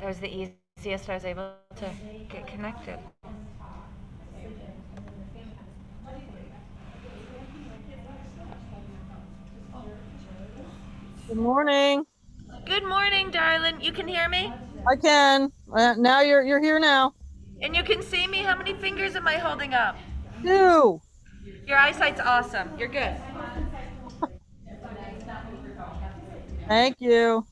was the easiest I was able to get connected. Good morning. Good morning, darling. You can hear me? I can. Now you're here now. And you can see me? How many fingers am I holding up? 2. Your eyesight's awesome. You're good. Thank you.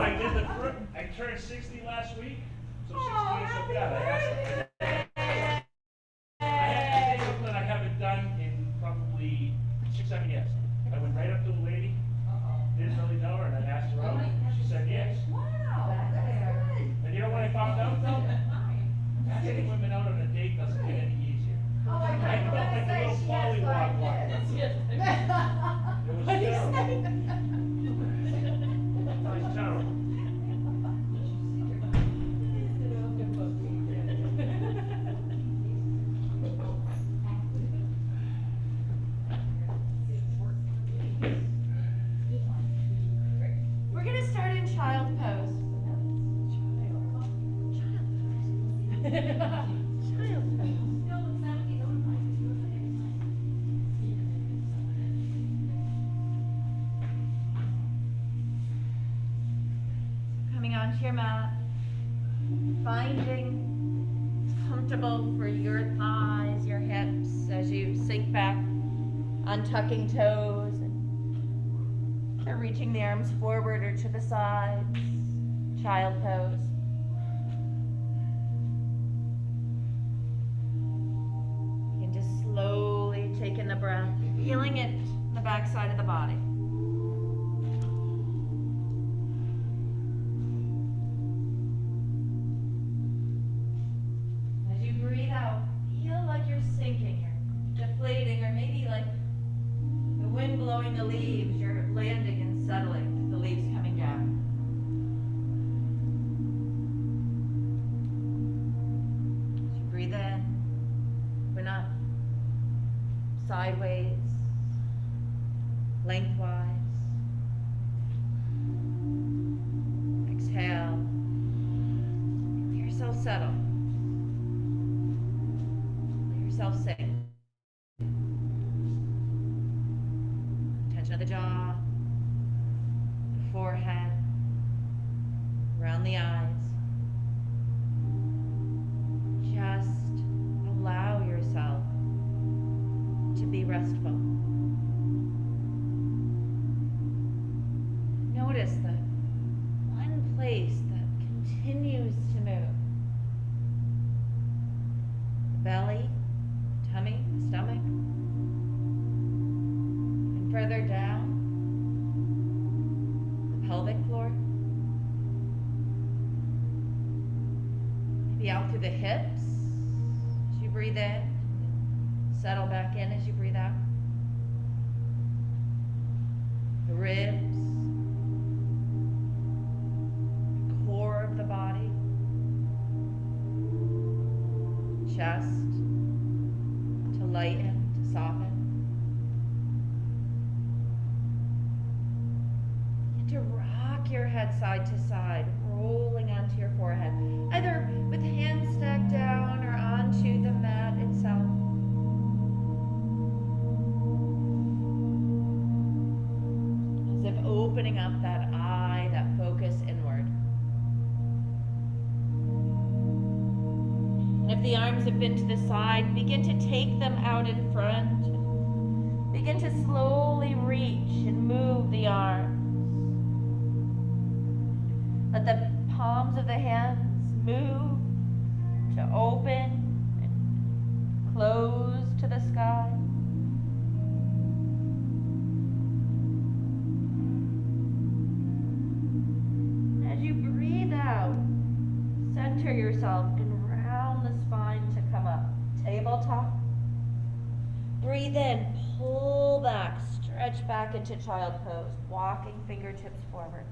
I turned 60 last week, so 60 years of God. I have something that I haven't done in probably 6-7 years. I went right up to the lady, didn't really know her, and I asked her out. She said yes. Wow, that's good. And you know what I found out though? Asking women out on a date doesn't get any easier. Oh, I I was felt gonna like a say little she has pollywog 5 walking up. kids. It was terrible. It was terrible. We're gonna start in child pose. Coming onto your mat, finding it's comfortable for your thighs, your hips as you sink back, untucking toes and reaching the arms forward or to the sides, child pose. You can just slowly take in the breath, feeling it in the back side of the body. As you breathe out, feel like you're sinking, you're deflating, or maybe like the wind blowing the leaves, you're landing and settling, the leaves coming down. As you breathe in, open up, sideways, lengthwise. Exhale. Let yourself settle. Let yourself sink. Tension of the jaw, the forehead, around the eyes. Just allow yourself to be restful. Notice the one place that continues to move. The belly, tummy, stomach. And further down, the pelvic floor. Maybe out through the hips as you breathe in. Settle back in as you breathe out. The ribs, the core of the body, chest to lighten, to soften. And to rock your head side to side, rolling onto your forehead, either with hands stacked down or onto the mat itself. As if opening up that eye, that focus inward. And if the arms have been to the side, begin to take them out in front. Begin to slowly reach and move the arms. Let the palms of the hands move to open and close to the sky. As you breathe out, center yourself and round the spine to come up. Tabletop. Breathe in, pull back, stretch back into child pose, walking fingertips forward.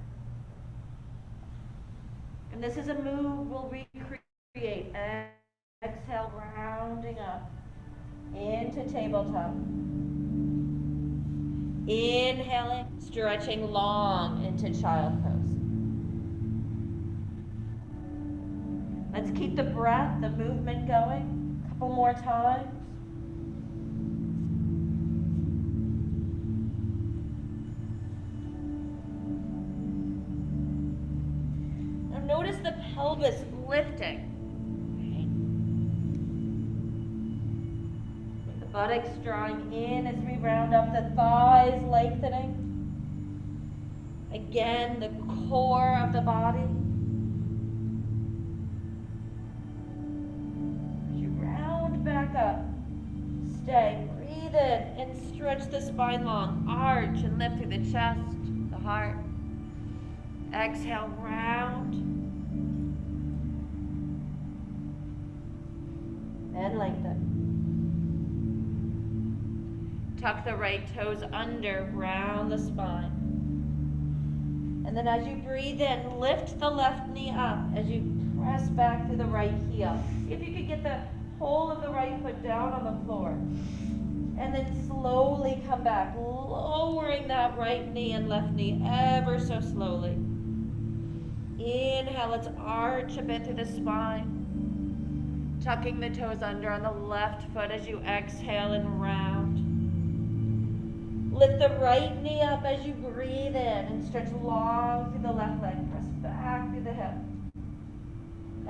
And this is a move we'll recreate. Exhale, rounding up into tabletop. Inhaling, stretching long into child pose. Let's keep the breath, the movement going. A couple more times. Now notice the pelvis lifting. The buttocks drawing in as we round up, the thighs lengthening. Again, the core of the body. As you round back up, stay, breathe in and stretch the spine long. Arch and lift through the chest, the heart. Exhale, round. And lengthen. Tuck the right toes under, round the spine. And then as you breathe in, lift the left knee up as you press back through the right heel. See if you could get the whole of the right foot down on the floor. And then slowly come back, lowering that right knee and left knee ever so slowly. Inhale, let's arch a bit through the spine. Tucking the toes under on the left foot as you exhale and round. Lift the right knee up as you breathe in and stretch long through the left leg. Press back through the hip.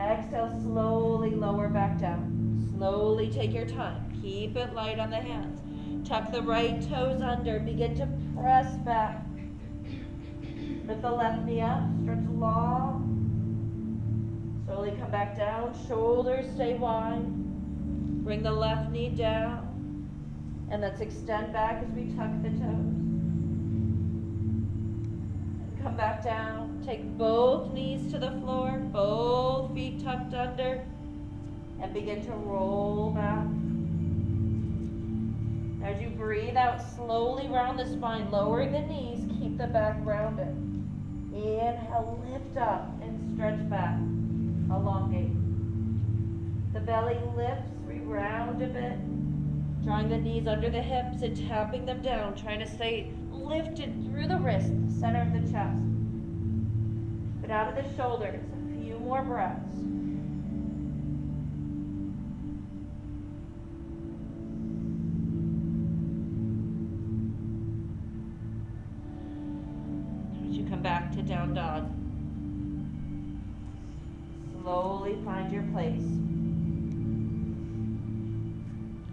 Exhale, slowly lower back down. Slowly take your time. Keep it light on the hands. Tuck the right toes under. Begin to press back. Lift the left knee up. Stretch long. Slowly come back down. Shoulders stay wide. Bring the left knee down. And let's extend back as we tuck the toes. And come back down. Take both knees to the floor, both feet tucked under, and begin to roll back. As you breathe out, slowly round the spine, lowering the knees, keep the back rounded. Inhale, lift up and stretch back, elongate. The belly lifts, we round a bit. Drawing the knees under the hips and tapping them down, trying to stay lifted through the wrist, the center of the chest. But out of the shoulders, a few more breaths. As you come back to down dog, slowly find your place.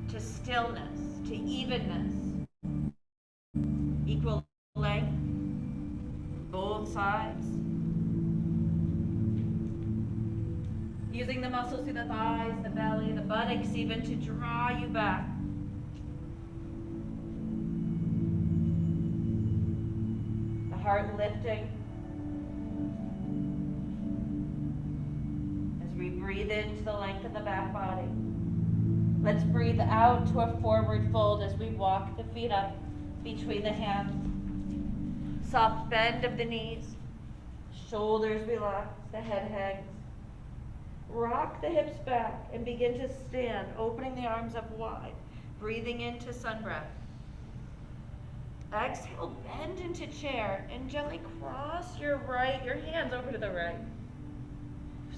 To stillness, to evenness, equal length, both sides. Using the muscles through the thighs, the belly, the buttocks even to draw you back. The heart lifting. As we breathe into the length of the back body. Let's breathe out to a forward fold as we walk the feet up between the hands. Soft bend of the knees. Shoulders relax, the head hangs. Rock the hips back and begin to stand, opening the arms up wide. Breathing into sun breath. Exhale, bend into chair and gently cross your hands over to the right.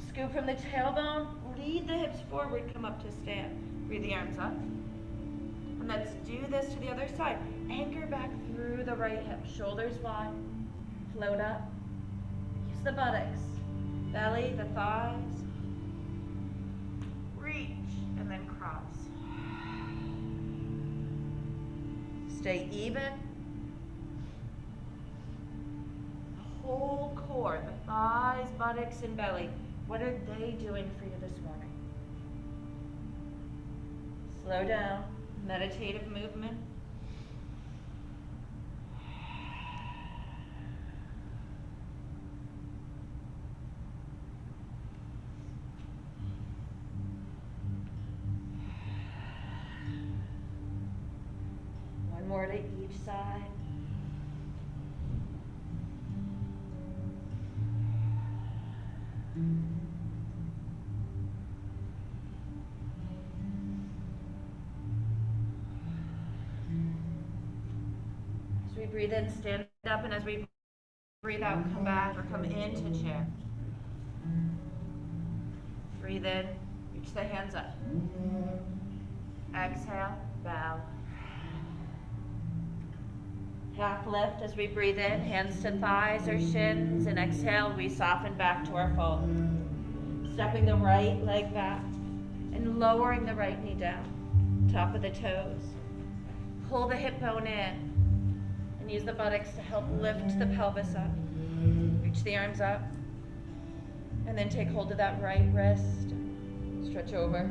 Scoop from the tailbone, lead the hips forward, come up to stand. Breathe the arms up. And let's do this to the other side. Anchor back through the right hip, shoulders wide, float up. Use the buttocks, belly, the thighs. Reach and then cross. Stay even. The whole core, the thighs, buttocks, and belly. What are they doing for you this morning? Slow down, meditative movement. One more to each side. As we breathe in, stand up, and as we breathe out, come back or come into chair. Breathe in, reach the hands up. Exhale, bow. Half lift as we breathe in, hands to thighs or shins, and exhale, we soften back to our fold. Stepping the right leg back and lowering the right knee down, top of the toes. Pull the hip bone in and use the buttocks to help lift the pelvis up. Reach Reach the arms up. And then take hold of that right wrist. Stretch over.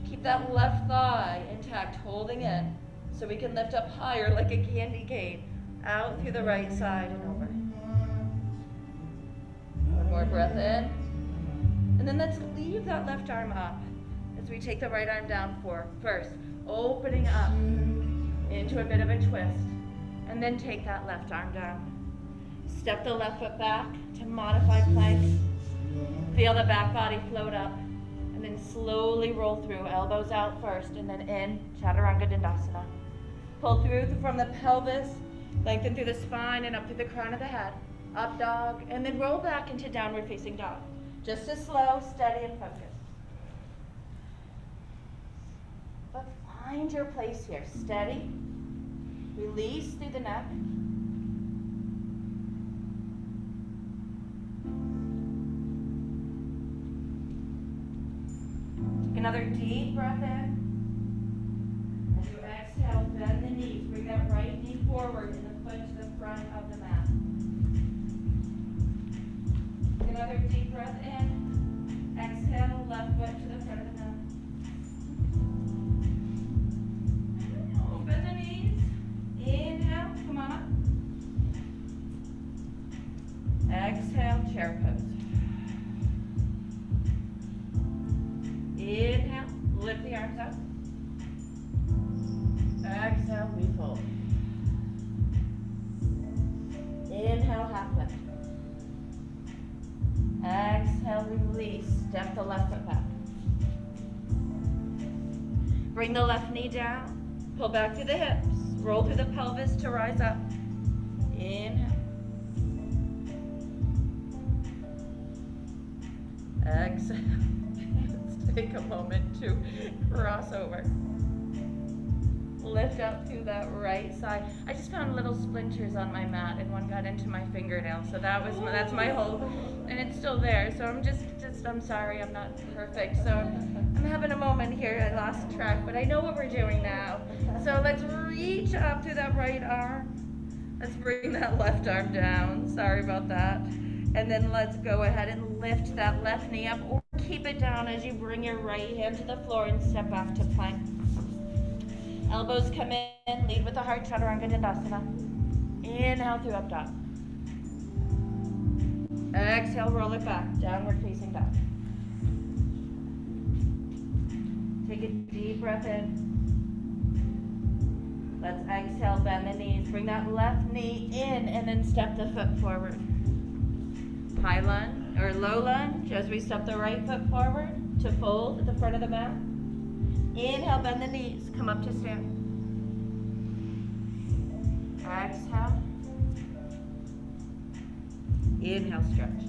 Keep that left thigh intact, holding in, so we can lift up higher like a candy cane, out through the right side and over. One more breath in. And then let's leave that left arm up as we take the right arm down first, opening up into a bit of a twist. And then take that left arm down. Step the left foot back to modified plank. Feel the back body float up. And then slowly roll through, elbows out first, and then in, Chaturanga Dandasana. Pull through from the pelvis, lengthen through the spine and up through the crown of the head. Up dog, and then roll back into downward facing dog. Just as slow, steady, and focused. But find your place here. Steady. Release through the neck. Take another deep breath in. As you exhale, bend the knees. Bring that right knee forward and the foot to the front of the mat. Take another deep breath in. Exhale, left foot to the front of the mat. Bend the knees. Inhale, come on up. Exhale, chair pose. Inhale, lift the arms up. Exhale, we fold. Inhale, half lift. Exhale, release. Step the left foot back. Bring the left knee down. Pull back through the hips. Roll through the pelvis to rise up. Inhale. Exhale. Let's take a moment to cross over. Lift up through that right side. I just found little splinters on my mat and one got into my fingernail. So that's my hope. And it's still there. So I'm sorry, I'm not perfect. So I'm having a moment here. I lost track, but I know what we're doing now. So let's reach up through that right arm. Let's bring that left arm down. Sorry about that. And then let's go ahead and lift that left knee up or keep it down as you bring your right hand to the floor and step back to plank. Elbows come in, lead with the heart, Chaturanga Dandasana. Inhale through up dog. Exhale, roll it back, downward facing dog. Take a deep breath in. Let's exhale, bend the knees. Bring that left knee in and then step the foot forward. High lunge or low lunge as we step the right foot forward to fold at the front of the mat. Inhale, bend the knees, come up to stand. Exhale. Inhale, stretch.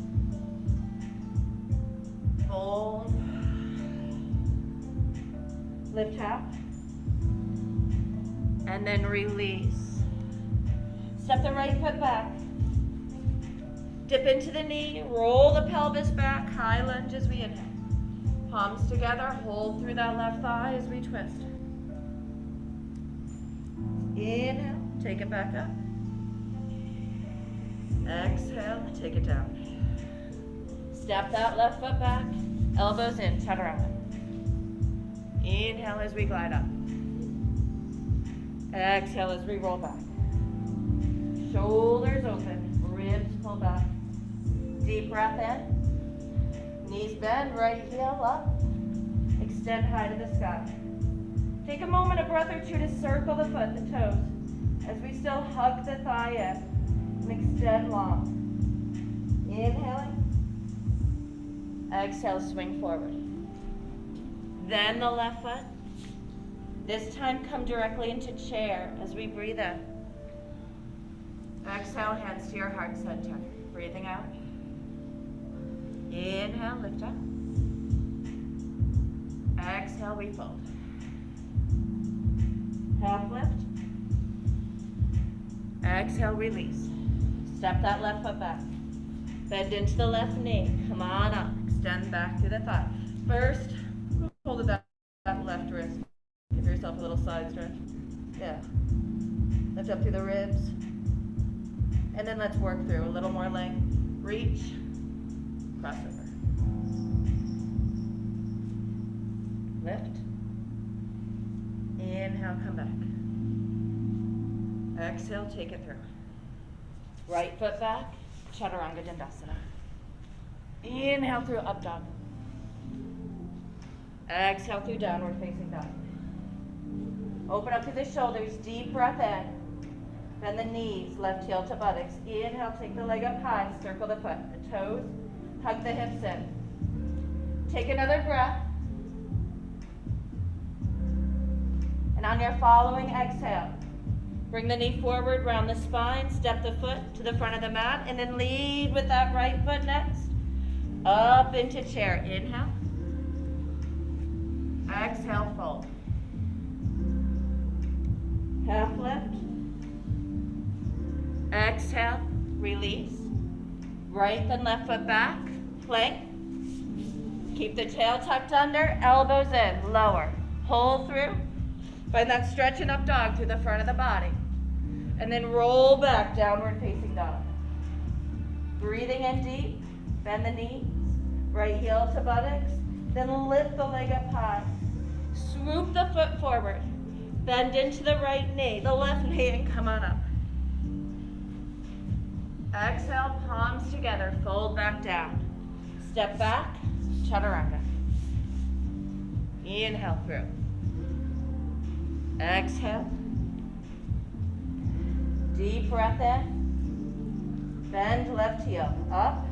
Fold. Lift half. And then release. Step the right foot back. Dip into the knee, roll the pelvis back, high lunge as we inhale. Palms together, hold through that left thigh as we twist. Inhale, take it back up. Exhale, take it down. Step that left foot back, elbows in, Chaturanga. Inhale as we glide up. Exhale as we roll back. Shoulders open, ribs pull back. Deep breath in. Knees bend, right heel up. Extend high to the sky. Take a moment, a breath or two to circle the foot, the toes, as we still hug the thigh in and extend long. Inhaling. Exhale, swing forward. Then the left foot. This time come directly into chair as we breathe in. Exhale, hands to your heart center. Breathing out. Inhale, lift up. Exhale, we fold. Half lift. Exhale, release. Step that left foot back. Bend into the left knee. Come on up. Extend back through the thigh. First, hold that left wrist. Give yourself a little side stretch. Yeah. Lift up through the ribs. And then let's work through a little more length. reach, crossover. Lift. Inhale, come back. Exhale, take it through. Right foot back, Chaturanga Dandasana. Inhale through up dog. Exhale through downward facing dog. Open up through the shoulders, deep breath in. Bend the knees, left heel to buttocks. Inhale, take the leg up high, circle the foot. The toes, hug the hips in. Take another breath. And on your following exhale, bring the knee forward, round the spine, step the foot to the front of the mat, and then lead with that right foot next. Up into chair. Inhale. Exhale, fold. Half lift. Exhale, release. Right then left foot back, plank. Keep the tail tucked under, elbows in, lower. Pull through. Find that stretch and up dog through the front of the body. And then roll back, downward facing dog. Breathing in deep, bend the knees, right heel to buttocks, then lift the leg up high. Swoop the foot forward, bend into the right knee, the left knee, and come on up. Exhale, palms together, fold back down. Step back, Chaturanga. Inhale through. Exhale. Deep breath in. Bend left heel up.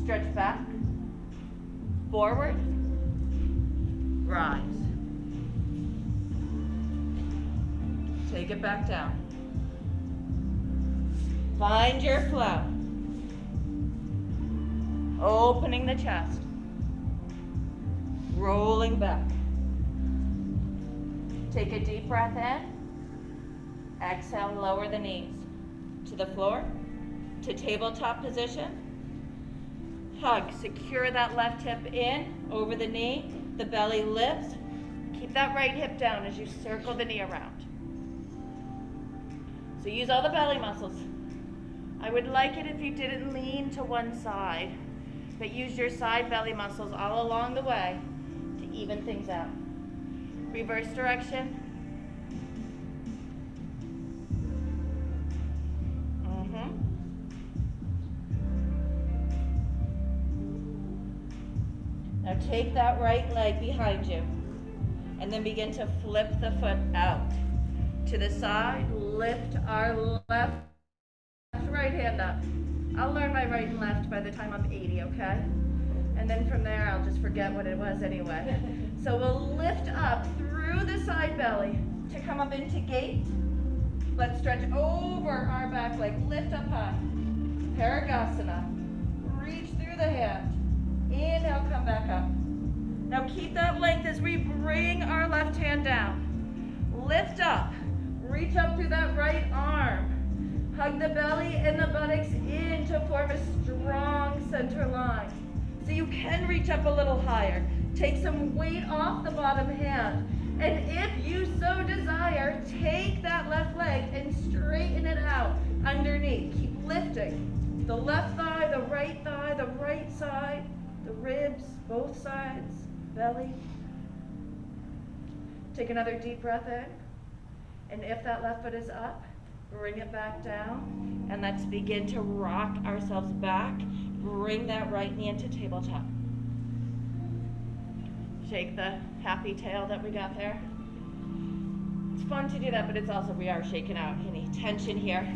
Stretch back. Forward. Rise. Take it back down. Find your flow. Opening the chest. Rolling back. Take a deep breath in. Exhale, lower the knees to the floor, to tabletop position. Hug, secure that left hip in, over the knee. The belly lifts. Keep that right hip down as you circle the knee around. So use all the belly muscles. I would like it if you didn't lean to one side, but use your side belly muscles all along the way to even things out. Reverse direction. Now take that right leg behind you and then begin to flip the foot out to the side. Lift our left, right hand up. I'll learn my right and left by the time I'm 80, okay? And then from there, I'll just forget what it was anyway. So we'll lift up through the side belly to come up into gate. Let's stretch over our back leg. Lift up high. Parigasana. Reach through the hand. Inhale, come back up. Now keep that length as we bring our left hand down. Lift up. Reach up through that right arm. Hug the belly and the buttocks in to form a strong center line. So you can reach up a little higher. Take some weight off the bottom hand. And if you so desire, take that left leg and straighten it out underneath. Keep lifting. The left thigh, the right side, the ribs, both sides, belly. Take another deep breath in. And if that left foot is up, bring it back down. And let's begin to rock ourselves back. Bring that right knee into tabletop. Shake the happy tail that we got there. It's fun to do that, but it's also, we are shaking out any tension here.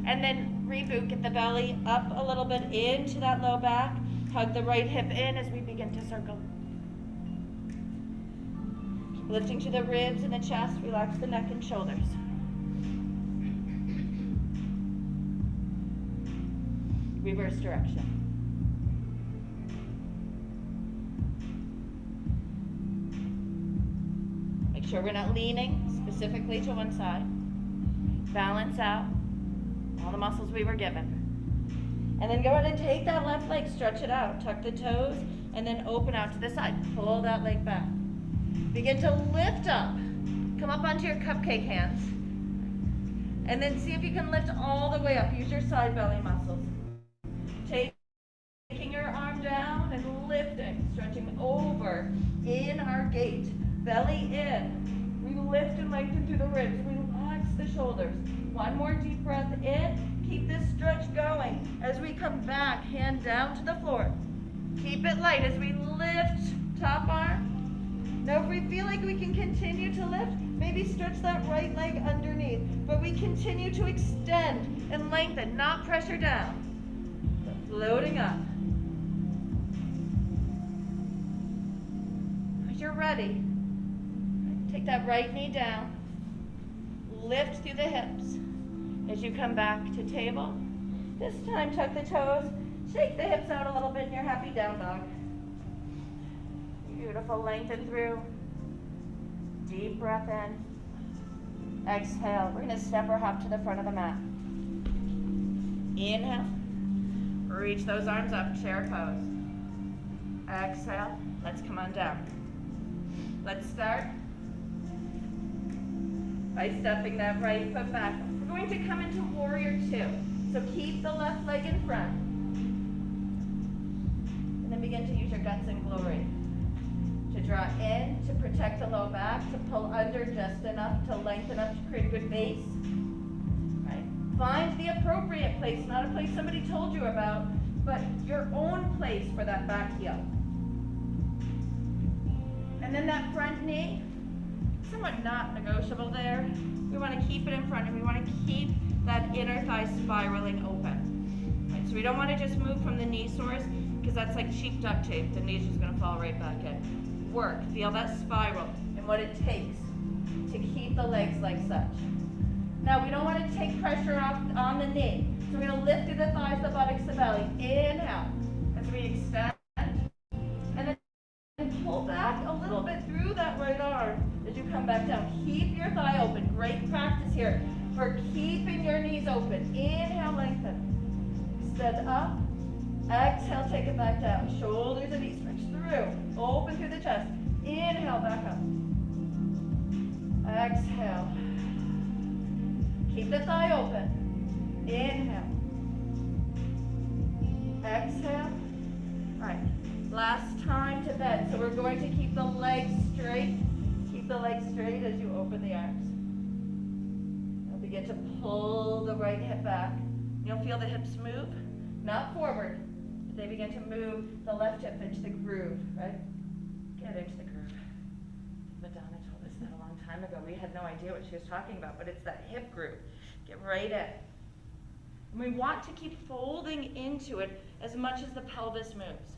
And then reboot, get the belly up a little bit into that low back. Hug the right hip in as we begin to circle. Keep lifting to the ribs and the chest, relax the neck and shoulders. Reverse direction. Make sure we're not leaning specifically to one side. Balance out all the muscles we were given. And then go ahead and take that left leg, stretch it out, tuck the toes, and then open out to the side. Pull that leg back. Begin to lift up. Come up onto your cupcake hands. And then see if you can lift all the way up. Use your side belly muscles. Take stretching over in our gate. Belly in. We lift and lengthen through the ribs. Relax the shoulders. One more deep breath in. Keep this stretch going. As we come back, hand down to the floor. Keep it light as we lift top arm. Now if we feel like we can continue to lift, maybe stretch that right leg underneath. But we continue to extend and lengthen, not pressure down. But floating up. As you're ready, take that right knee down. Lift through the hips. As you come back to table, this time tuck the toes. Shake the hips out a little bit in your happy down dog. Beautiful, lengthen through. Deep breath in. Exhale, we're gonna step or hop to the front of the mat. Inhale, reach those arms up, chair pose. Exhale, let's come on down. Let's start by stepping that right foot back. We're going to come into warrior two. So keep the left leg in front. And then begin to use your guts and glory. To draw in, to protect the low back, to pull under just enough, to lengthen up, to create a good base. Right? Find the appropriate place, not a place somebody told you about, but your own place for that back heel. And then that front knee, somewhat not negotiable there. We want to keep it in front, and we want to keep that inner thigh spiraling open. Right? So we don't want to just move from the knee source, because that's like cheap duct tape. The knee's just going to fall right back in. Work, feel that spiral and what it takes to keep the legs like such. Now we don't want to take pressure off on the knee. So we're going to lift through the thighs, the buttocks, the belly. Inhale as we extend. And then pull back a little bit through that right arm as you come back down. Keep your thigh open. Great practice here for keeping your knees open. Inhale, lengthen. Extend up. Exhale, take it back down. Shoulders and knees stretch through. Open through the chest. Inhale, back up. Exhale. Keep the thigh open. Inhale. Exhale. All right. Last time to bend. So we're going to keep the legs straight. Keep the legs straight as you open the arms. You'll begin to pull the right hip back. You'll feel the hips move, not forward. They begin to move the left hip into the groove, right? Get into the groove. Madonna told us that a long time ago. We had no idea what she was talking about, but it's that hip groove. Get right in. And we want to keep folding into it as much as the pelvis moves.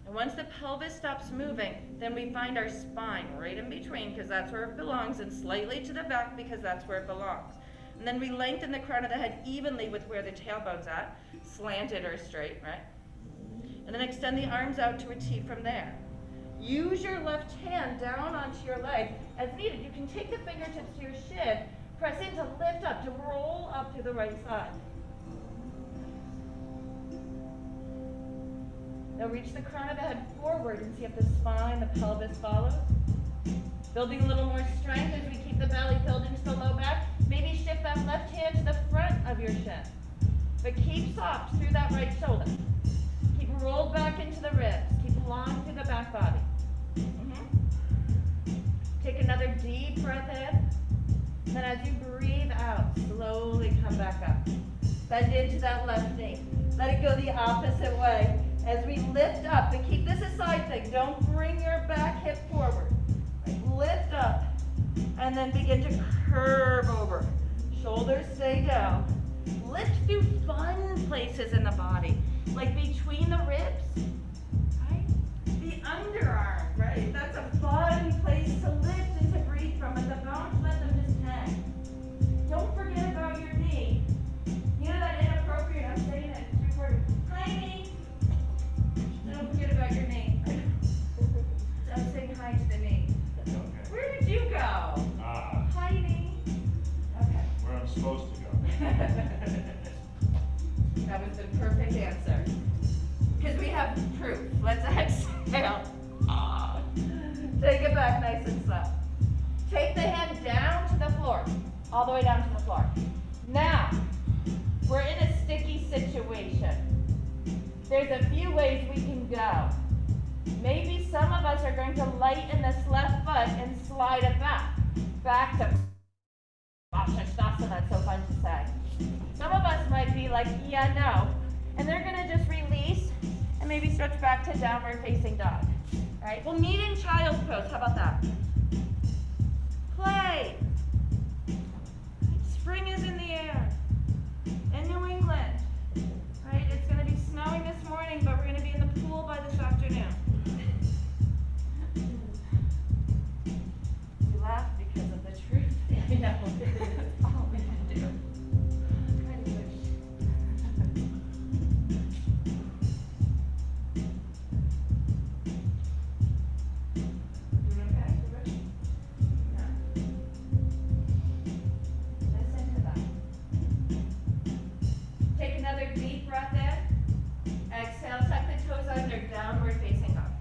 And once the pelvis stops moving, then we find our spine right in between, because that's where it belongs, and slightly to the back because that's where it belongs. And then we lengthen the crown of the head evenly with where the tailbone's at, slanted or straight, right? And then extend the arms out to a T from there. Use your left hand down onto your leg as needed. You can take the fingertips to your shin, press in to lift up, to roll up to the right side. Now reach the crown of the head forward and see if the spine, the pelvis follows. Building a little more strength as we keep the belly filled into the low back. Maybe shift that left hand to the front of your shin. But keep soft through that right shoulder. Keep rolled back into the ribs. Keep long through the back body. Take another deep breath in. Then as you breathe out, slowly come back up. Bend into that left knee. Let it go the opposite way. As we lift up, and keep this a side thing. Don't bring your back hip forward. Lift up, and then begin to curve over. Shoulders stay down. Lift through fun places in the body, like between the ribs, right? The underarm, right? That's a fun place to lift and to breathe from, but the bones, let them just hang. Don't forget about your knee. You know that inappropriate, I'm saying it 3/4. Hi, knee. Don't forget about your knee. I'm saying hi to the knee. Where did you go? Hiding. Okay. Where I'm supposed to go. That was the perfect answer. Because we have proof. Let's exhale. Take it back nice and slow. Take the hand down to the floor. All the way down to the floor. Now, we're in a sticky situation. There's a few ways we can go. Maybe some of us are going to lighten this left foot and slide it back to Shantasana, it's so fun to say. Some of us might be like, yeah, no. And they're gonna just release and maybe stretch back to downward facing dog. All right, we'll meet in child's pose, how about that? Play. Spring is in the air. In New England, right? It's gonna be snowing this morning, but we're gonna be in the pool by this afternoon. We laugh because of the truth. I know. That's all we can do. Kind of wish. Doing okay? You ready? Yeah. Listen to that. Take another deep breath in. Exhale, tuck the toes under, downward facing dog.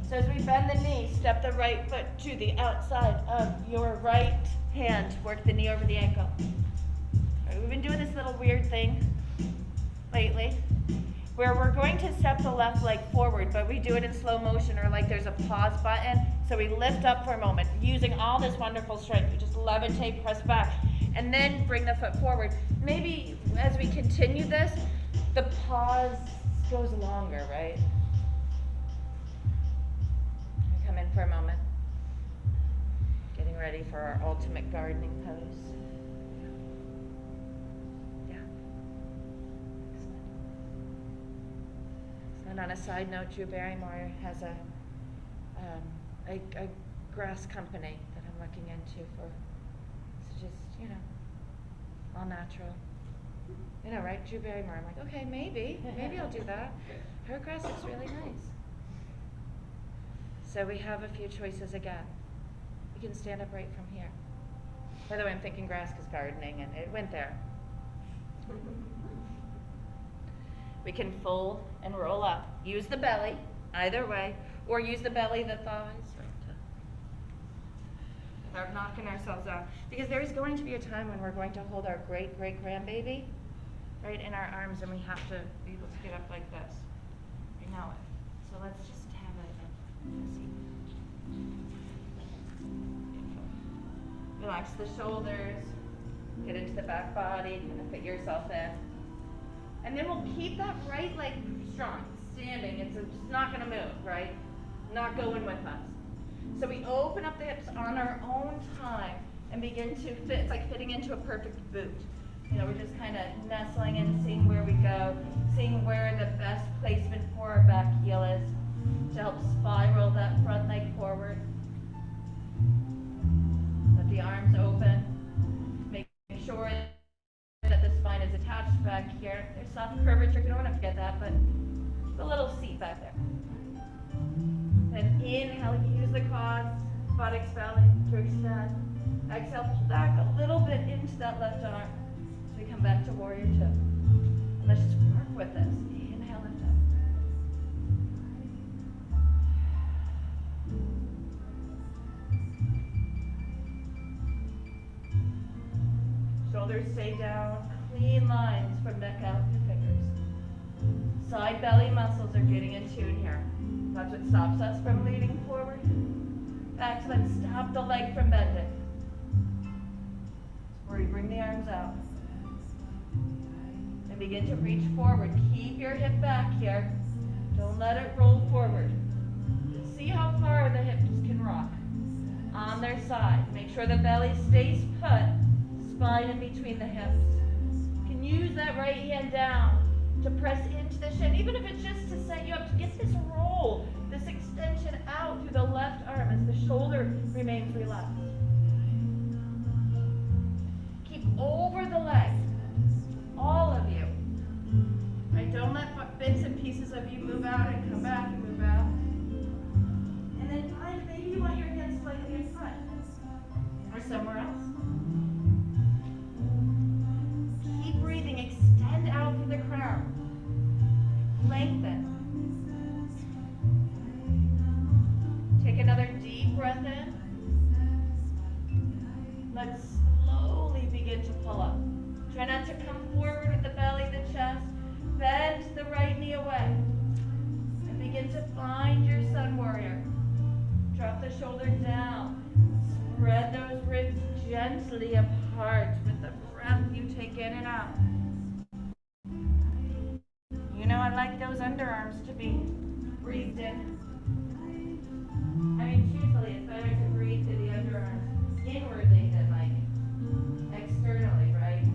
So as we bend the knee, step the right foot to the outside of your right hand. Work the knee over the ankle. All right, we've been doing this little weird thing lately where we're going to step the left leg forward, but we do it in slow motion or like there's a pause button. So we lift up for a moment using all this wonderful strength. We just levitate, press back, and then bring the foot forward. Maybe as we continue this, the pause goes longer, right? Come in for a moment. Getting ready for our ultimate gardening pose. Yeah. Excellent. And on a side note, Drew Barrymore has a grass company that I'm looking into for, it's just, you know, all natural. You know, right? Drew Barrymore. I'm like, okay, maybe I'll do that. Her grass looks really nice. So we have a few choices again. You can stand upright from here. By the way, I'm thinking grass because gardening, and it went there. We can fold and roll up. Use the belly, either way, or use the belly, the thighs, without knocking ourselves out. Because there is going to be a time when we're going to hold our great-great-grandbaby, right, in our arms, and we have to be able to get up like this. You know it. So let's just have a seat. Relax the shoulders, get into the back body, kind of fit yourself in. And then we'll keep that right leg strong, standing. It's just not gonna move, right? Not going with us. So we open up the hips on our own time and begin to fit, it's like fitting into a perfect boot. You know, we're just kind of nestling in, seeing where we go, seeing where the best placement for our back heel is to help spiral that front leg forward. Let the arms open. Make sure that the spine is attached back here. There's soft curvature, you don't have to get that, but a little seat back there. Then inhale, use the quads, buttocks, belly to extend. Exhale, pull back a little bit into that left arm. So we come back to warrior two. And let's just work with this. Inhale, lift up. Shoulders stay down, clean lines from neck out to fingers. Side belly muscles are getting in tune here. That's what stops us from leaning forward. Excellent, stop the leg from bending. Where you bring the arms out. And begin to reach forward. Keep your hip back here. Don't let it roll forward. See how far the hips can rock. On their side. Make sure the belly stays put. Spine in between the hips. You can use that right hand down to press into the shin, even if it's just to set you up to get this roll, this extension out through the left arm as the shoulder remains relaxed. Keep over the leg, all of you. Right? Don't let bits and pieces of you move out and come back and move out. And then find, maybe you want your hands slightly in front or somewhere else. Keep breathing, extend out through the crown. Lengthen. Take another deep breath in. Let's slowly begin to pull up. Try not to come forward with the belly, the chest. away. And begin to find your sun warrior. Drop the shoulder down. Spread those ribs gently apart with the breath you take in and out. You know I like those underarms to be breathed in. I mean, truthfully, it's better to breathe through the underarms inwardly than like externally, right?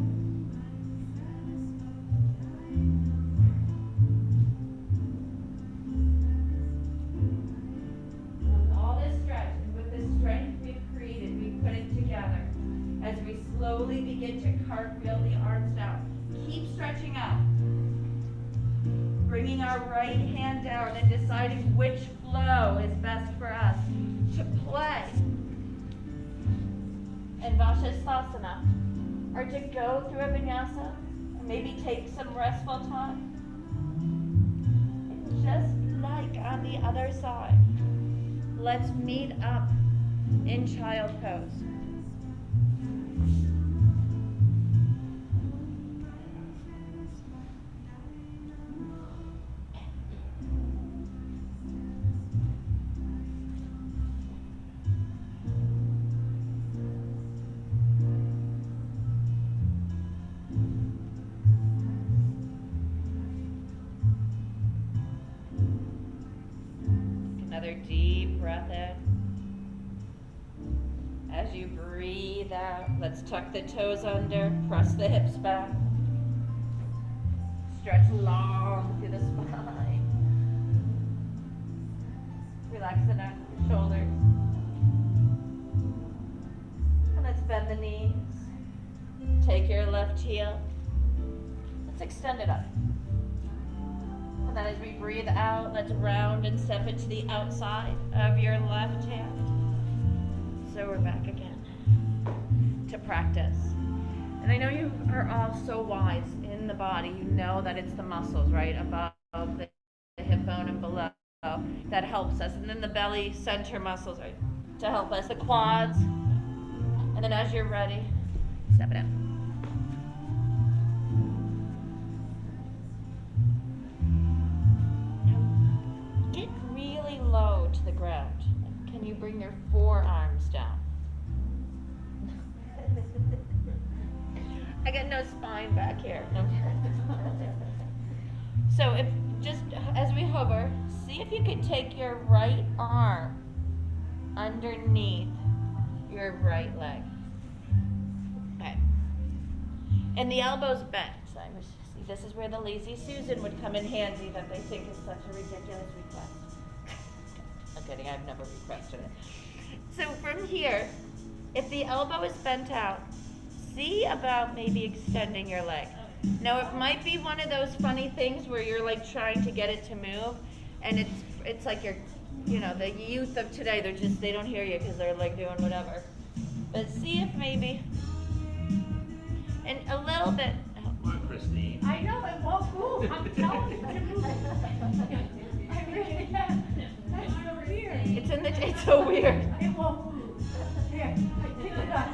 With all this stretch and with the strength we've created, we put it together as we slowly begin to cartwheel the arms down. Keep stretching out. Bringing our right hand down and deciding which flow is best for us to play in Vajrasana, or to go through a vinyasa, and maybe take some restful time. And just like on the other side, let's meet up in child pose. Another deep breath in. As you breathe out, let's tuck the toes under, press the hips back. Stretch long through the spine. Relax the neck, shoulders. And let's bend the knees. Take your left heel. Let's extend it up. And then as we breathe out, let's round and step into the outside of your left hand. So we're back again to practice. And I know you are all so wise in the body. You know that it's the muscles, right, above the hip bone and below that helps us. And then the belly center muscles, right, to help us. The quads. And then as you're ready, step it in. Get really low to the ground. Can you bring your forearms down? I got no spine back here. So if just as we hover, see if you could take your right arm underneath your right leg. Okay. And the elbows bent. So see, this is where the lazy Susan would come in handy that they think is such a ridiculous request. I'm kidding, I've never requested it. So from here, if the elbow is bent out, see about maybe extending your leg. Now it might be one of those funny things where you're like trying to get it to move, and it's like you're, you know, the youth of today, they don't hear you because they're like doing whatever. But see if maybe, and a little bit. Come on, Christine. I know, it won't move. I'm telling you, it moves. I really can't. That's so weird. It's so weird. It won't move. Here, I picked it up.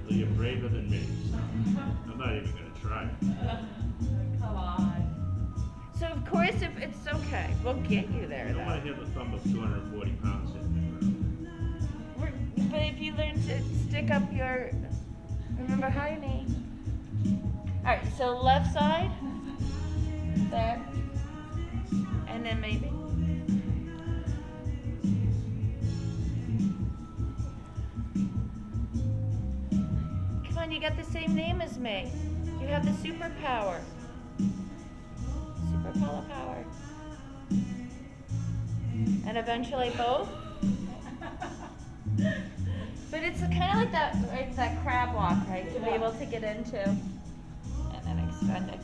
Well, you're braver than me. So I'm not even going to try. Come on. So of course, if it's okay, we'll get you there. I don't want to have a thumb of 240 pounds in there. But if you learn to stick up your, remember high knee. All right, so left side, there, and then maybe. Come on, you got the same name as me. You have the superpower. Power. And eventually both. But it's kind of like that crab walk, right? To be able to get into and then extend it.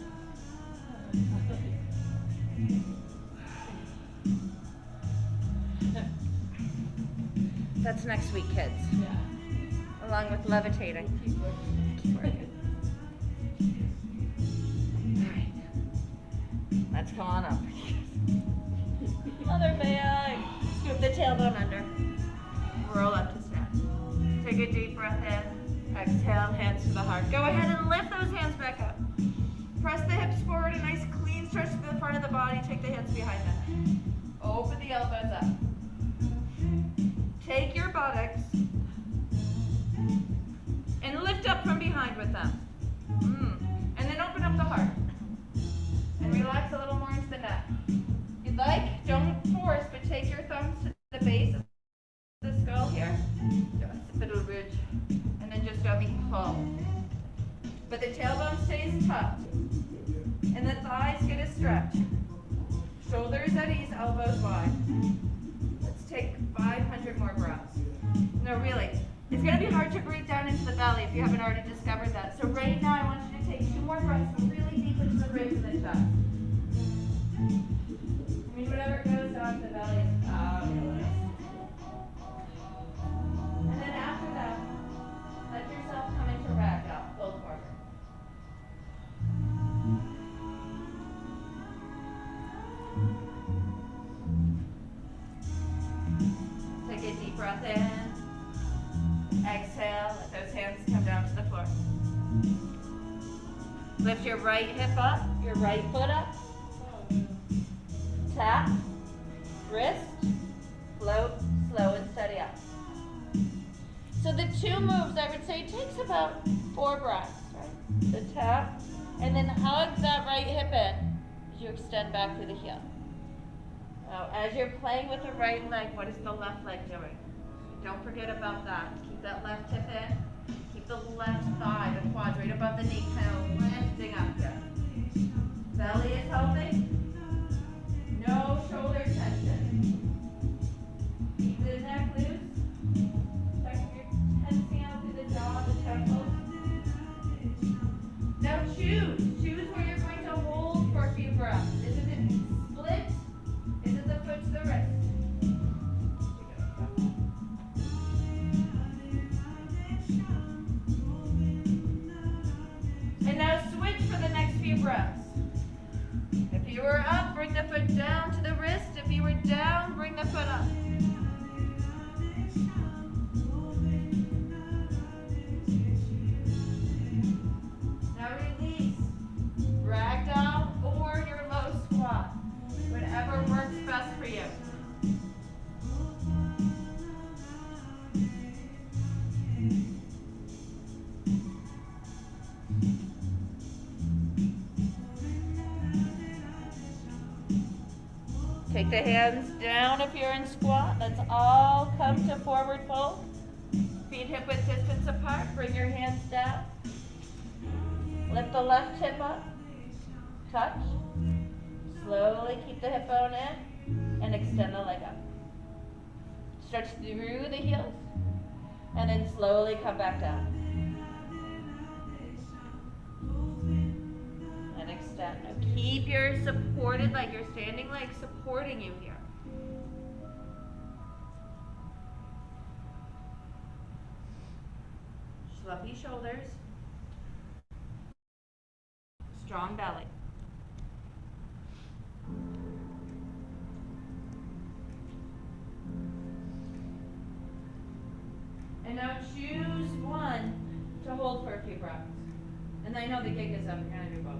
That's next week, kids. Along with levitating. Keep working. Let's come on up. Other bag. Scoop the tailbone under. Roll up to stand. Take a deep breath in. Exhale, hands to the heart. Go ahead and lift those hands back up. Press the hips forward, a nice clean stretch to the front of the body. Take the hands behind them. Open the elbows up. Take your buttocks and lift up from behind with them. And then open up the heart. And relax a little more into the neck. If you'd like, don't force, but take your thumbs to the base of the skull here. Just a little ridge. And then just gently pull. But the tailbone stays tucked. And the thighs get a stretch. Shoulders at ease, elbows wide. Let's take 500 more breaths. No, really. It's going to be hard to breathe down into the belly if you haven't already discovered that. So right now I want you to take 2 more breaths, but really deep into the ribs and the chest. I mean, whatever goes down to the belly is fabulous. And then after that, let yourself come into ragdoll. Fold forward. Take a deep breath in. Exhale, let those hands come down to the floor. Lift your right hip up, your right foot up. Tap, wrist, float, slow and steady up. So the 2 moves, I would say, takes about 4 breaths, right? The tap, and then hug that right hip in as you extend back through the heel. Now, as you're playing with the right leg, what is the left leg doing? Don't forget about that. Keep that left hip in. Keep the left thigh, the quads right above the knee, kind of lifting up here. Belly is healthy. No shoulder tension. Keep the neck loose. Check your tensing out through the jaw, the temples. Now choose. Choose where you're going to hold for a few breaths. Is it split? Is it the foot to the wrist? And now switch for the next few breaths. If you were up, bring the foot down to the wrist. If you were down, bring the foot up. Now release. Ragdoll or your low squat. Whatever works best for you. Take the hands down if you're in squat. Let's all come to forward fold. Feet hip width distance apart. Bring your hands down. Lift the left hip up. Touch. Slowly keep the hip bone in and extend the leg up. Stretch through the heels and then slowly come back down. And extend. Now keep your supported leg, your standing leg supporting you here. Fluffy shoulders. Strong belly. And now choose one to hold for a few breaths. And I know the gig is up, you're gonna do both.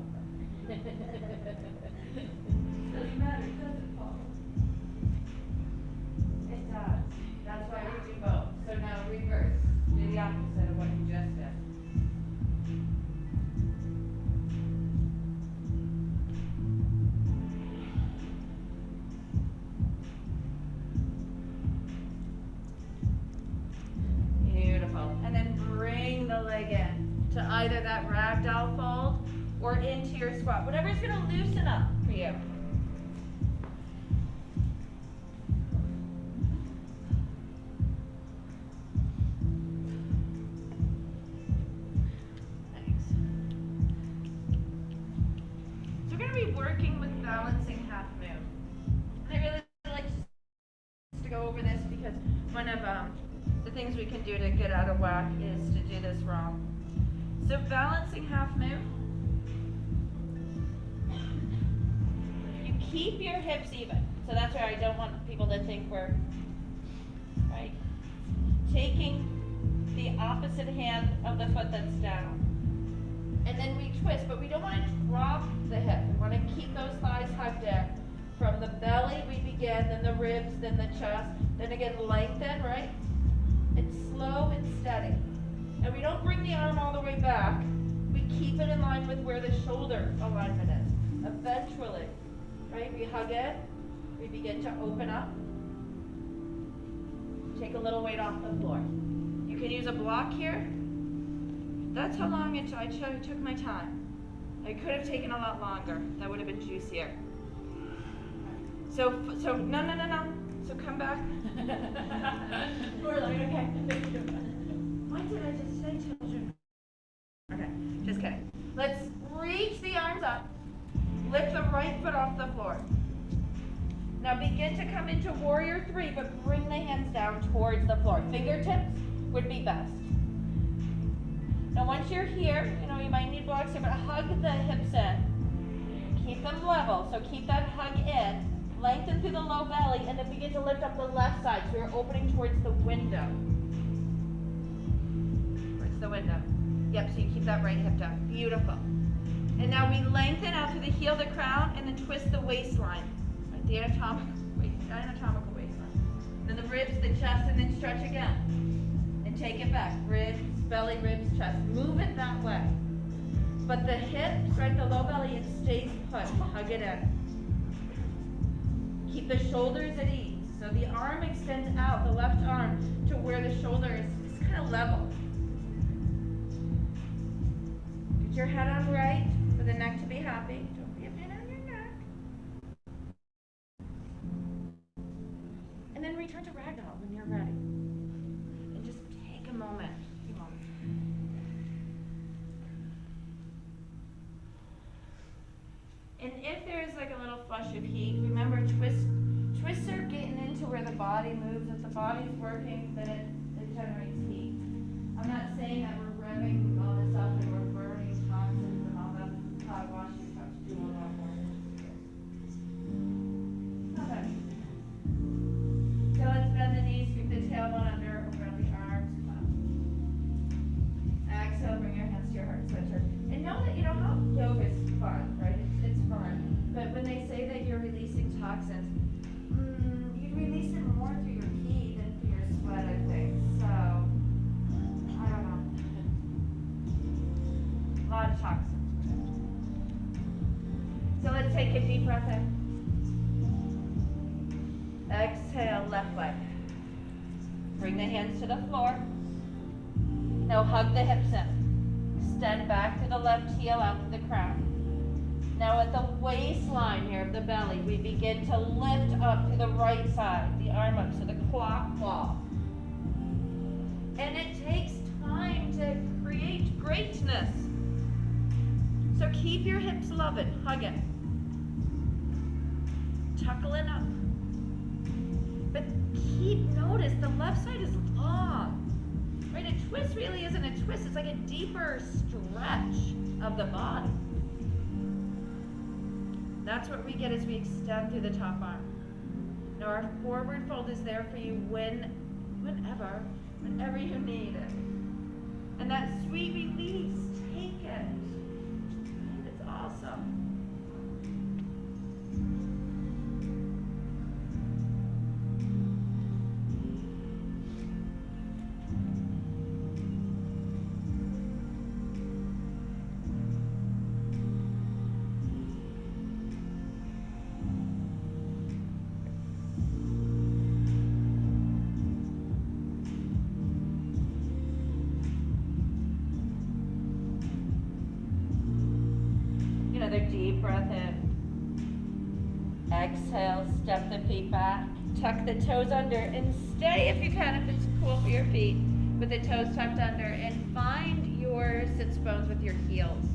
Doesn't matter, does it, Paul? It does. That's why we do both. So now reverse. Do the opposite of what you just did. Beautiful. And then bring the leg in to either that ragdoll fold or into your squat. Whatever's going to loosen up for you. Thanks. So we're going to be working with balancing half moon. And I really like to go over this because one of the things we can do to get out of whack is to do this wrong. So balancing half moon, you keep your hips even. So that's where I don't want people to think we're, right? Taking the opposite hand of the foot that's down And then we twist, but we don't want to drop the hip. We want to keep those thighs hugged in. From the belly we begin, then the ribs, then the chest, then again lengthen, right? It's slow and steady. And we don't bring the arm all the way back. We keep it in line with where the shoulder alignment is. Eventually, right? We hug in, we begin to open up. Take a little weight off the floor. You can use a block here. That's how long I took my time. I could have taken a lot longer. That would have been juicier. So no. So come back. We're like, okay. What did I just say, children? Okay, just kidding. Let's reach the arms up. Lift the right foot off the floor. Now begin to come into warrior 3, but bring the hands down towards the floor. Fingertips would be best. Now once you're here, you might need blocks here, but hug the hips in. Keep them level, so keep that hug in. Lengthen through the low belly, and then begin to lift up the left side, so you're opening towards the window. Towards the window. Yep, so you keep that right hip down. Beautiful. And now we lengthen out to the heel, the crown, and then twist the waistline. Right, the anatomical waistline. Then the ribs, the chest, and then stretch again. And take it back. Ribs, belly, ribs, chest. Move it that way. But the hips, right, the low belly, it stays put. Hug it in. Keep the shoulders at ease. So the arm extends out, the left arm, to where the shoulder is kind of level. Get your head on right for the neck to be happy. Don't be a pain on your neck. And then return to ragdoll when you're ready. And just take a moment. And if there's like a little flush of heat, remember twists are getting into where the body moves. If the body's working, then it generates heat. I'm not saying that we're revving all this up and we're burning toxins and all that hot wash you have to do a lot more. Not that easy. So let's bend the knees, scoop the tailbone under, around the arms. Exhale, bring your hands to your heart center. And know that yoga's fun, right? It's fun. But when they say that you're releasing toxins, you'd release it more through your pee than through your sweat, I think. So, I don't know. A lot of toxins. So let's take a deep breath in. Exhale, left leg. Bring the hands to the floor. Now hug the hips in. Extend back to the left heel out to the crown. Now at the waistline here of the belly, we begin to lift up to the right side, the arm up, so the clock wall. And it takes time to create greatness. So keep your hips loving, hug it. Tuckling up. But notice the left side is long. Right, a twist really isn't a twist, it's like a deeper stretch of the body. That's what we get as we extend through the top arm. Now our forward fold is there for you whenever you need it. And that sweet release, take it. It's awesome. Another deep breath in. Exhale, step the feet back. Tuck the toes under and stay if you can, if it's cool for your feet, with the toes tucked under, and find your sits bones with your heels.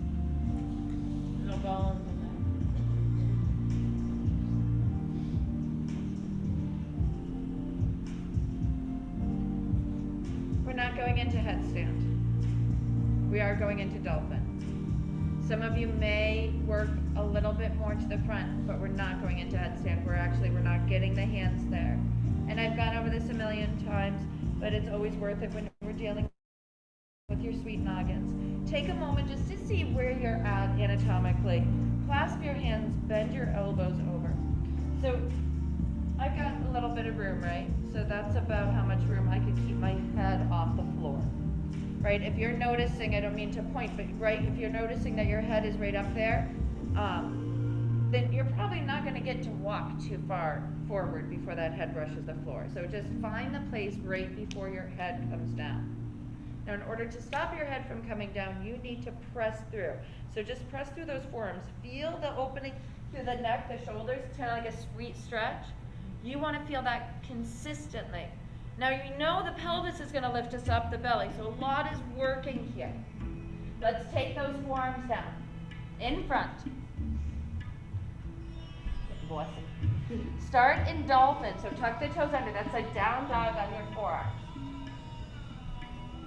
Little bones. We're not going into headstand. We are going into dolphin. Some of you may work a little bit more to the front, but we're not going into headstand. We're not getting the hands there. And I've gone over this a million times, but it's always worth it when we're dealing with your sweet noggins. take a moment just to see where you're at anatomically. Clasp your hands, bend your elbows over. So I've got a little bit of room, right? So that's about how much room I could keep my head off the floor, right? If you're noticing, I don't mean to point, but right, if you're noticing that your head is right up there, then you're probably not going to get to walk too far forward before that head brushes the floor. So just find the place right before your head comes down. Now, in order to stop your head from coming down, you need to press through. So just press through those forearms. Feel the opening through the neck, the shoulders, kind of like a sweet stretch. You want to feel that consistently. Now, you know the pelvis is going to lift us up, the belly, so a lot is working here. Let's take those forearms down. In front. Start in dolphin, so tuck the toes under. That's a down dog on your forearms.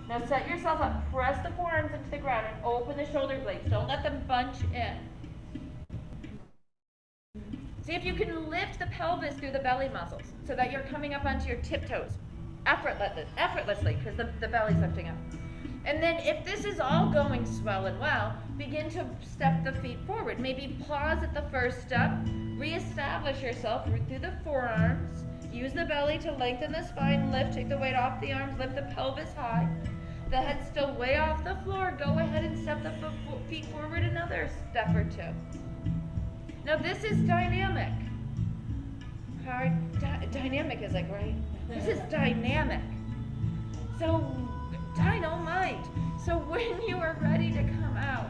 Now set yourself up. Press the forearms into the ground and open the shoulder blades. Don't let them bunch in. See if you can lift the pelvis through the belly muscles so that you're coming up onto your tiptoes effortlessly because the belly's lifting up. And then if this is all going swell and well, begin to step the feet forward. Maybe pause at the first step. Reestablish yourself through the forearms. Use the belly to lengthen the spine. Lift, take the weight off the arms. Lift the pelvis high. The head's still way off the floor. Go ahead and step the feet forward another step or two. Now this is dynamic. Dynamic is like, right? This is dynamic. So, dynamite. So when you are ready to come out,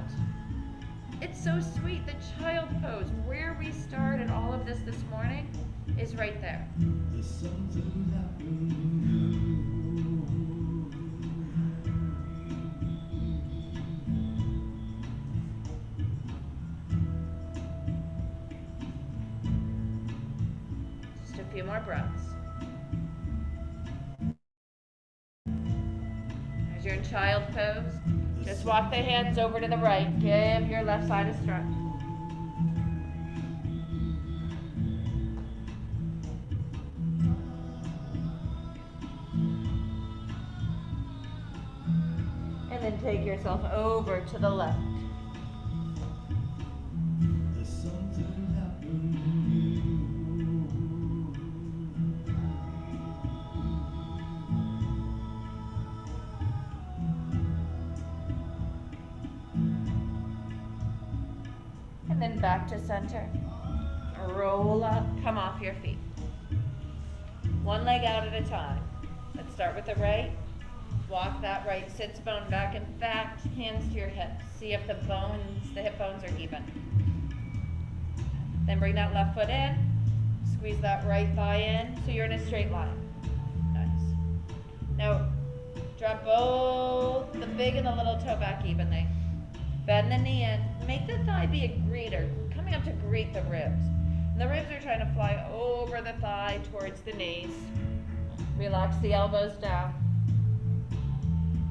it's so sweet. The child pose, where we started all of this morning, is right there. Just a few more breaths. As you're in child pose, just walk the hands over to the right. Give your left side a stretch. And then take yourself over to the left. And then back to center. Roll up, come off your feet. One leg out at a time. Let's start with the right. Walk that right sits bone back. In fact, hands to your hips. See if the hip bones are even. Then bring that left foot in. Squeeze that right thigh in so you're in a straight line. Nice. Now, drop both the big and the little toe back evenly. Bend the knee in. Make the thigh be a greeter, coming up to greet the ribs. And the ribs are trying to fly over the thigh towards the knees. Relax the elbows down.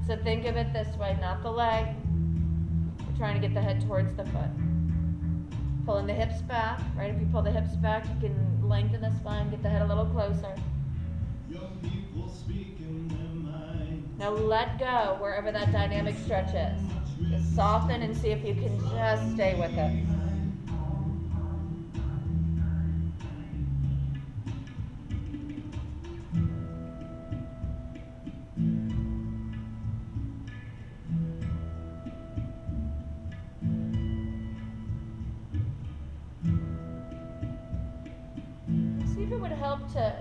So think of it this way, not the leg. We're trying to get the head towards the foot. Pulling the hips back, right? If you pull the hips back, you can lengthen the spine, get the head a little closer. Now let go wherever that dynamic stretch is. Just soften and see if you can just stay with it. See if it would help to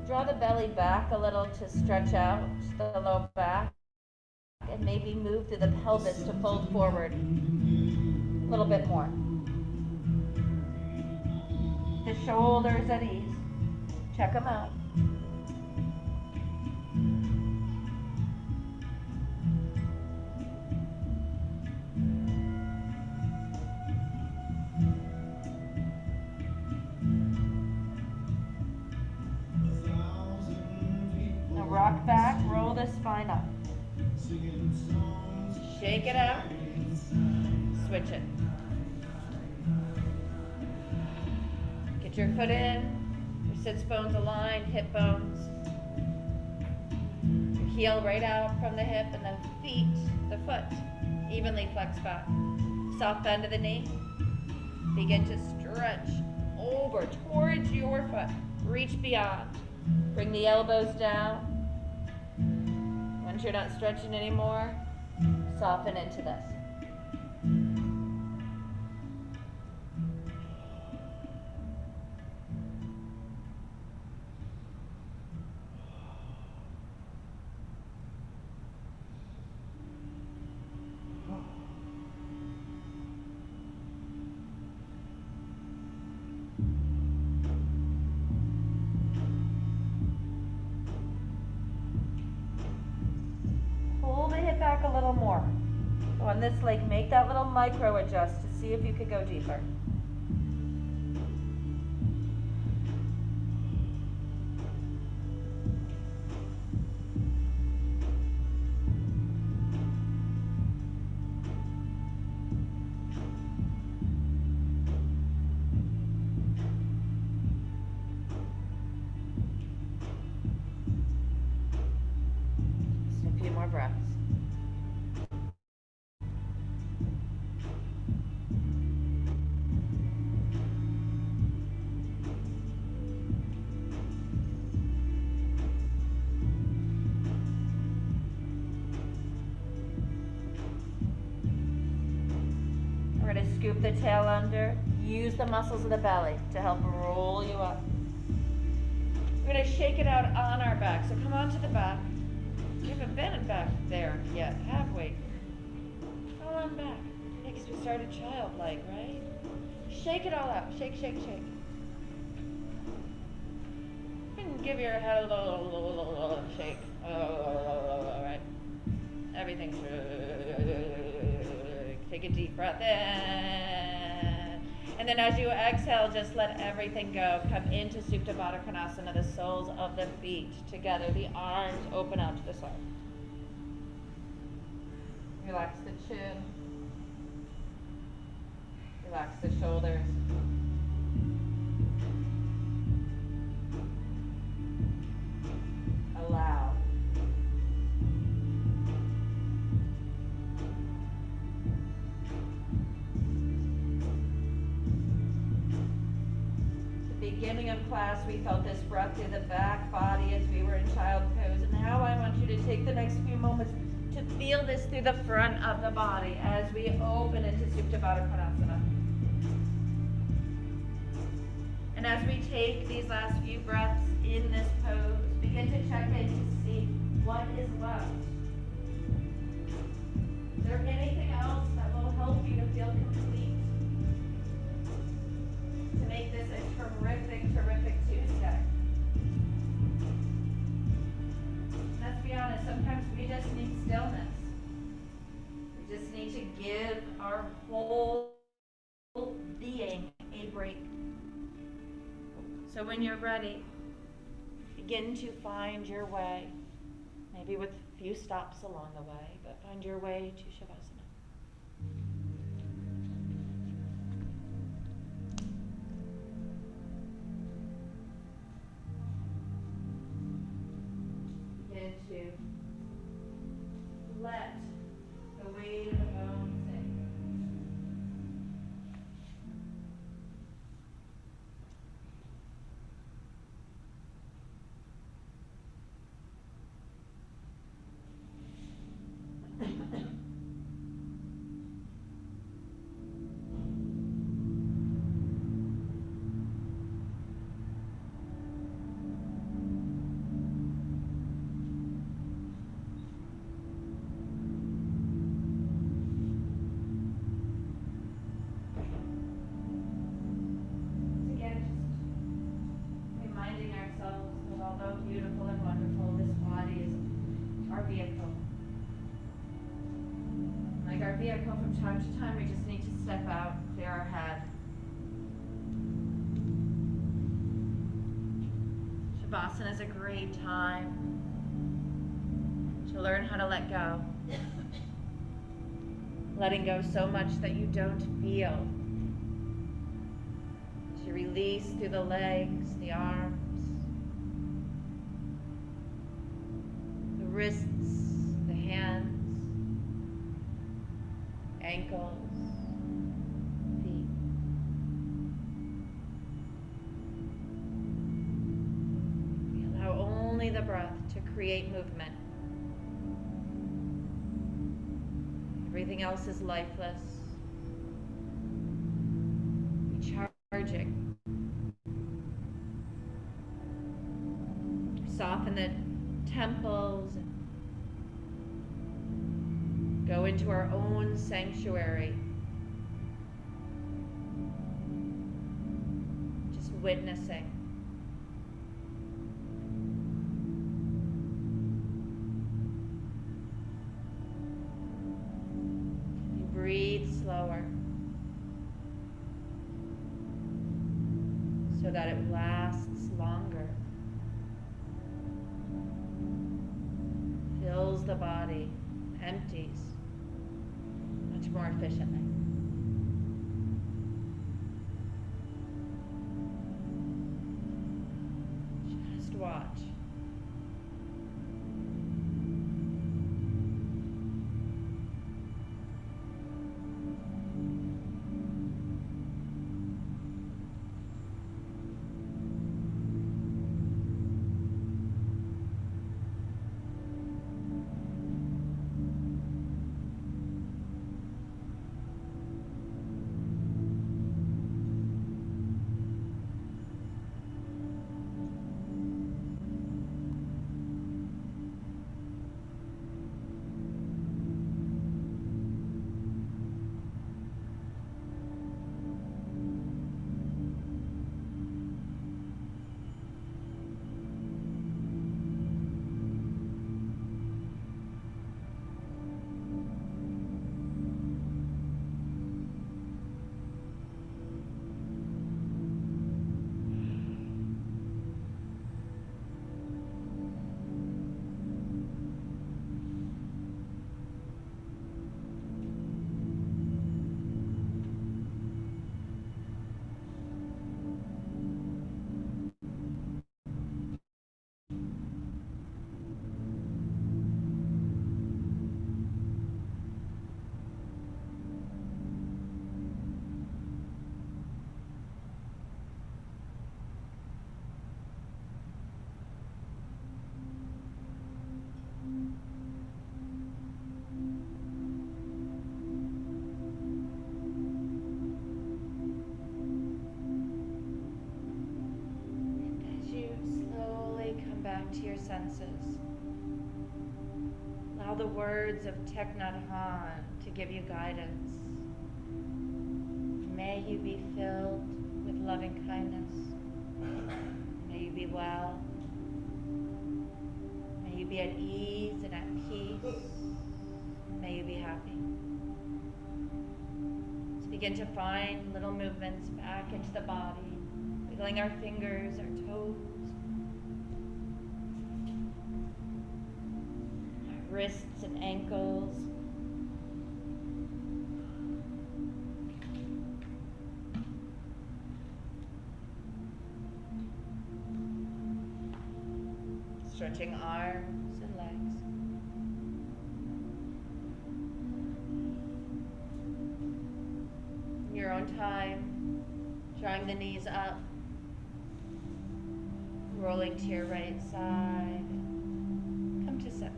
draw the belly back a little to stretch out the low back. And maybe move through the pelvis to fold forward a little bit more. The shoulders at ease. Check them out. Now rock back, roll the spine up. Shake it out. Switch it. Get your foot in. Your sits bones aligned, hip bones. Your heel right out from the hip and the foot. Evenly flex back. Soft bend of the knee. Begin to stretch over towards your foot. Reach beyond. Bring the elbows down. Once you're not stretching anymore, soften into this. Pull the hip back a little more. On this leg, make that little micro adjust to see if you could go deeper. Just a few more breaths. We're going to scoop the tail under. Use the muscles of the belly to help roll you up. We're going to shake it out on our back. So come onto the back. You haven't been back there yet, have we? Go on back. Yeah, because we started childlike, right? Shake it all out. Shake, shake, shake. And give your head a little shake. All right. Everything's take a deep breath in. And then as you exhale, just let everything go. Come into Supta Baddha Konasana, the soles of the feet together. The arms open out to the side. Relax the chin. Relax the shoulders. Allow. Beginning of class, we felt this breath through the back body as we were in child pose. And now I want you to take the next few moments to feel this through the front of the body as we open into Supta Baddha Konasana. And as we take these last few breaths in this pose, begin to check in to see what is left. Is there anything else that will help you to feel complete? To make this a terrific, terrific Tuesday. Let's be honest, sometimes we just need stillness. We just need to give our whole being a break. So when you're ready, begin to find your way, maybe with a few stops along the way, but find your way to Shavasana. Begin to let the weight of the bones sink. Vehicle from time to time, we just need to step out, clear our head. Shavasana is a great time to learn how to let go. Letting go so much that you don't feel. To release through the legs, the arms, the wrists, the hands. ankles, feet. We allow only the breath to create movement. Everything else is lifeless. Recharging. Soften the temples and go into our own sanctuary. Just witnessing. You breathe slower so that it lasts longer. Fills the body, empties much more efficiently. Just watch. To your senses. Allow the words of Thich Nhat Hanh to give you guidance. May you be filled with loving kindness. May you be well. May you be at ease and at peace. May you be happy. Let's begin to find little movements back into the body, wiggling our fingers, our toes, wrists and ankles. Stretching arms and legs. In your own time, drawing the knees up, rolling to your right side. Come to sit.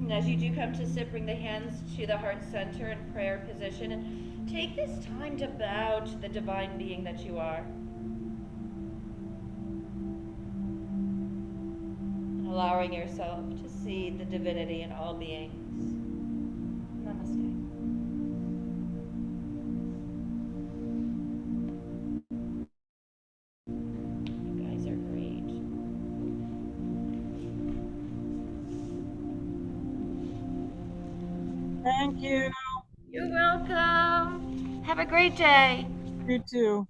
And as you do come to sit, bring the hands to the heart center in prayer position and take this time to bow to the divine being that you are. And allowing yourself to see the divinity in all beings. Namaste. You guys are great. Thank you. You're welcome. Have a great day. You too.